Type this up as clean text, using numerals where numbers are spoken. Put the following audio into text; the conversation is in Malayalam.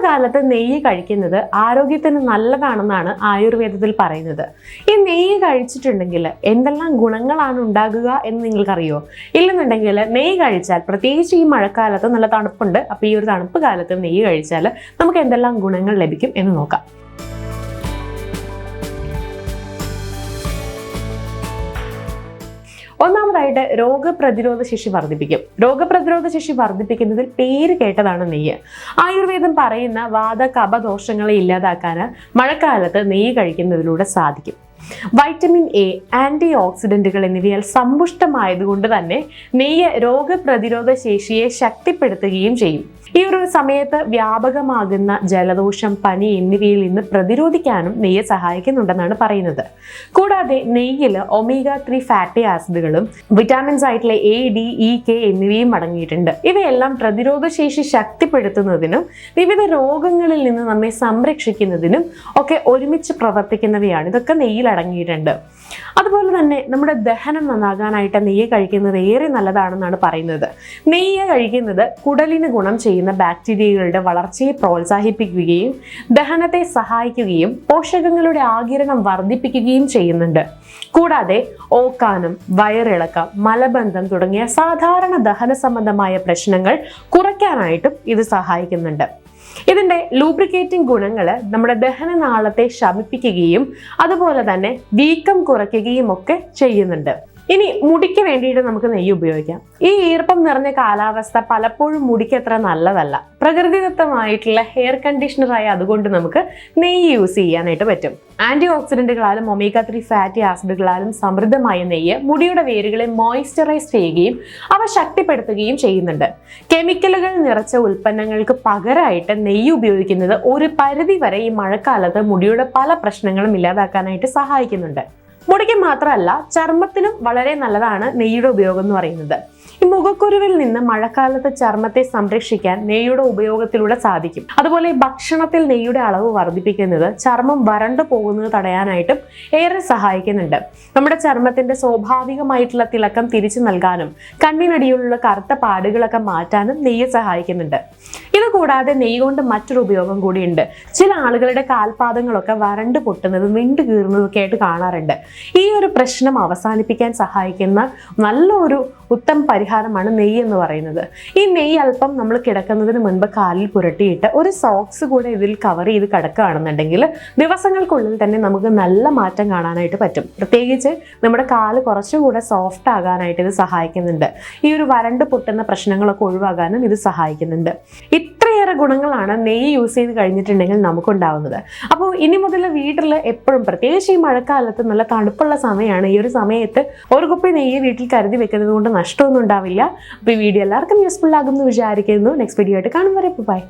കാലത്ത് നെയ്യ് കഴിക്കുന്നത് ആരോഗ്യത്തിന് നല്ലതാണെന്നാണ് ആയുർവേദത്തിൽ പറയുന്നത്. ഈ നെയ്യ് കഴിച്ചിട്ടുണ്ടെങ്കിൽ എന്തെല്ലാം ഗുണങ്ങളാണ് ഉണ്ടാകുക എന്ന് നിങ്ങൾക്കറിയോ? ഇല്ലെന്നുണ്ടെങ്കിൽ നെയ്യ് കഴിച്ചാൽ, പ്രത്യേകിച്ച് ഈ മഴക്കാലത്ത് നല്ല തണുപ്പുണ്ട്, അപ്പോൾ ഈ ഒരു തണുപ്പ് കാലത്ത് നെയ്യ് കഴിച്ചാൽ നമുക്ക് എന്തെല്ലാം ഗുണങ്ങൾ ലഭിക്കും എന്ന് നോക്കാം. ഒന്നാമതായിട്ട് രോഗപ്രതിരോധ ശേഷി വർദ്ധിപ്പിക്കും. രോഗപ്രതിരോധ ശേഷി വർദ്ധിപ്പിക്കുന്നതിൽ പേര് കേട്ടതാണ് നെയ്യ്. ആയുർവേദം പറയുന്ന വാത കഫദോഷങ്ങളെ ഇല്ലാതാക്കാൻ മഴക്കാലത്ത് നെയ്യ് കഴിക്കുന്നതിലൂടെ സാധിക്കും. വൈറ്റമിൻ എ, ആന്റി ഓക്സിഡന്റുകൾ എന്നിവയാൽ സമ്പുഷ്ടമായതുകൊണ്ട് തന്നെ നെയ്യ് രോഗപ്രതിരോധ ശേഷിയെ ശക്തിപ്പെടുത്തുകയും ചെയ്യും. ഈ ഒരു സമയത്ത് വ്യാപകമാകുന്ന ജലദോഷം, പനി എന്നിവയിൽ നിന്ന് പ്രതിരോധിക്കാനും നെയ്യ് സഹായിക്കുന്നുണ്ടെന്നാണ് പറയുന്നത്. കൂടാതെ നെയ്യിൽ ഒമേഗ 3 ഫാറ്റി ആസിഡുകളും വിറ്റാമിൻസ് ആയിട്ടുള്ള എ, ഡി, ഇ, കെ എന്നിവയും അടങ്ങിയിട്ടുണ്ട്. ഇവയെല്ലാം പ്രതിരോധ ശേഷി ശക്തിപ്പെടുത്തുന്നതിനും വിവിധ രോഗങ്ങളിൽ നിന്ന് നമ്മെ സംരക്ഷിക്കുന്നതിനും ഒക്കെ ഒരുമിച്ച് പ്രവർത്തിക്കുന്നവയാണ്. ഇതൊക്കെ നെയ്യിൽ അടങ്ങിയിട്ടുണ്ട്. അതുപോലെ തന്നെ നമ്മുടെ ദഹനം നന്നാകാനായിട്ട് നെയ്യ് കഴിക്കുന്നത് ഏറെ നല്ലതാണെന്നാണ് പറയുന്നത്. നെയ്യ് കഴിക്കുന്നത് കുടലിന് ഗുണം ചെയ്യുന്ന ബാക്ടീരിയകളുടെ വളർച്ചയെ പ്രോത്സാഹിപ്പിക്കുകയും ദഹനത്തെ സഹായിക്കുകയും പോഷകങ്ങളുടെ ആഗിരണം വർദ്ധിപ്പിക്കുകയും ചെയ്യുന്നുണ്ട്. കൂടാതെ ഓക്കാനം, വയറിളക്കം, മലബന്ധം തുടങ്ങിയ സാധാരണ ദഹന സംബന്ധമായ പ്രശ്നങ്ങൾ കുറയ്ക്കാനായിട്ടും ഇത് സഹായിക്കുന്നുണ്ട്. ഇതിന്റെ ലൂബ്രിക്കേറ്റിംഗ് ഗുണങ്ങൾ നമ്മുടെ ദഹനനാളത്തെ ശമിപ്പിക്കുകയും അതുപോലെ തന്നെ വീക്കം കുറയ്ക്കുകയും ഒക്കെ ചെയ്യുന്നുണ്ട്. ഇനി മുടിക്ക് വേണ്ടിയിട്ട് നമുക്ക് നെയ്യ് ഉപയോഗിക്കാം. ഈ ഈർപ്പം നിറഞ്ഞ കാലാവസ്ഥ പലപ്പോഴും മുടിക്ക് അത്ര നല്ലതല്ല. പ്രകൃതിദത്തമായിട്ടുള്ള ഹെയർ കണ്ടീഷണറായി അതുകൊണ്ട് നമുക്ക് നെയ്യ് യൂസ് ചെയ്യാനായിട്ട് പറ്റും. ആന്റി ഓക്സിഡന്റുകളാലും ഒമേഗ 3 ഫാറ്റി ആസിഡുകളാലും സമൃദ്ധമായ നെയ്യ് മുടിയുടെ വേരുകളെ മോയ്സ്ചറൈസ് ചെയ്യുകയും അവ ശക്തിപ്പെടുത്തുകയും ചെയ്യുന്നുണ്ട്. കെമിക്കലുകൾ നിറച്ച ഉൽപ്പന്നങ്ങൾക്ക് പകരമായിട്ട് നെയ്യ് ഉപയോഗിക്കുന്നത് ഒരു പരിധി വരെ ഈ മഴക്കാലത്ത് മുടിയുടെ പല പ്രശ്നങ്ങളും ഇല്ലാതാക്കാനായിട്ട് സഹായിക്കുന്നുണ്ട്. മുടിക്ക് മാത്രമല്ല, ചർമ്മത്തിനും വളരെ നല്ലതാണ് നെയ്യുടെ ഉപയോഗം എന്ന് പറയുന്നത്. ഈ മുഖക്കുരുവിൽ നിന്ന് മഴക്കാലത്ത് ചർമ്മത്തെ സംരക്ഷിക്കാൻ നെയ്യുടെ ഉപയോഗത്തിലൂടെ സാധിക്കും. അതുപോലെ ഭക്ഷണത്തിൽ നെയ്യുടെ അളവ് വർദ്ധിപ്പിക്കുന്നത് ചർമ്മം വരണ്ടു പോകുന്നത് തടയാനായിട്ടും ഏറെ സഹായിക്കുന്നുണ്ട്. നമ്മുടെ ചർമ്മത്തിന്റെ സ്വാഭാവികമായിട്ടുള്ള തിളക്കം തിരിച്ചു നൽകാനും കണ്ണിനടിയിലുള്ള കറുത്ത പാടുകളൊക്കെ മാറ്റാനും നെയ്യ് സഹായിക്കുന്നുണ്ട്. ഇത് കൂടാതെ നെയ്യ് കൊണ്ട് മറ്റൊരു ഉപയോഗം കൂടിയുണ്ട്. ചില ആളുകളുടെ കാൽപാദങ്ങളൊക്കെ വരണ്ടു പൊട്ടുന്നതും വിണ്ടു കീറുന്നതൊക്കെ ആയിട്ട് കാണാറുണ്ട്. ഈ ഒരു പ്രശ്നം അവസാനിപ്പിക്കാൻ സഹായിക്കുന്ന നല്ലൊരു ഉത്തമ പരിഹാരമാണ് നെയ്യ് എന്ന് പറയുന്നത്. ഈ നെയ്യ് അല്പം നമ്മൾ കിടക്കുന്നതിന് മുൻപ് കാലിൽ പുരട്ടിയിട്ട് ഒരു സോക്സ് കൂടെ ഇതിൽ കവർ ചെയ്ത് കിടക്കുകയാണെന്നുണ്ടെങ്കിൽ ദിവസങ്ങൾക്കുള്ളിൽ തന്നെ നമുക്ക് നല്ല മാറ്റം കാണാനായിട്ട് പറ്റും. പ്രത്യേകിച്ച് നമ്മുടെ കാല് കുറച്ചുകൂടെ സോഫ്റ്റ് ആകാനായിട്ട് ഇത് സഹായിക്കുന്നുണ്ട്. ഈ ഒരു വരണ്ട് പൊട്ടുന്ന പ്രശ്നങ്ങളൊക്കെ ഒഴിവാകാനും ഇത് സഹായിക്കുന്നുണ്ട്. ഇത്രയേറെ ഗുണങ്ങളാണ് നെയ്യ് യൂസ് ചെയ്ത് കഴിഞ്ഞിട്ടുണ്ടെങ്കിൽ നമുക്കുണ്ടാവുന്നത്. അപ്പോൾ ഇനി മുതൽ വീട്ടിൽ എപ്പോഴും, പ്രത്യേകിച്ച് ഈ മഴക്കാലത്ത് നല്ല തണുപ്പുള്ള സമയമാണ്, ഈ ഒരു സമയത്ത് ഒരു കുപ്പി നെയ്യ് വീട്ടിൽ കരുതി വെക്കുന്നത് കൊണ്ട് നഷ്ടമൊന്നും ഉണ്ടാവില്ല. അപ്പോൾ ഈ വീഡിയോ എല്ലാവർക്കും യൂസ്ഫുൾ ആകുമെന്ന് വിചാരിക്കുന്നു. നെക്സ്റ്റ് വീഡിയോ ആയിട്ട് കാണും വരെ ബൈ.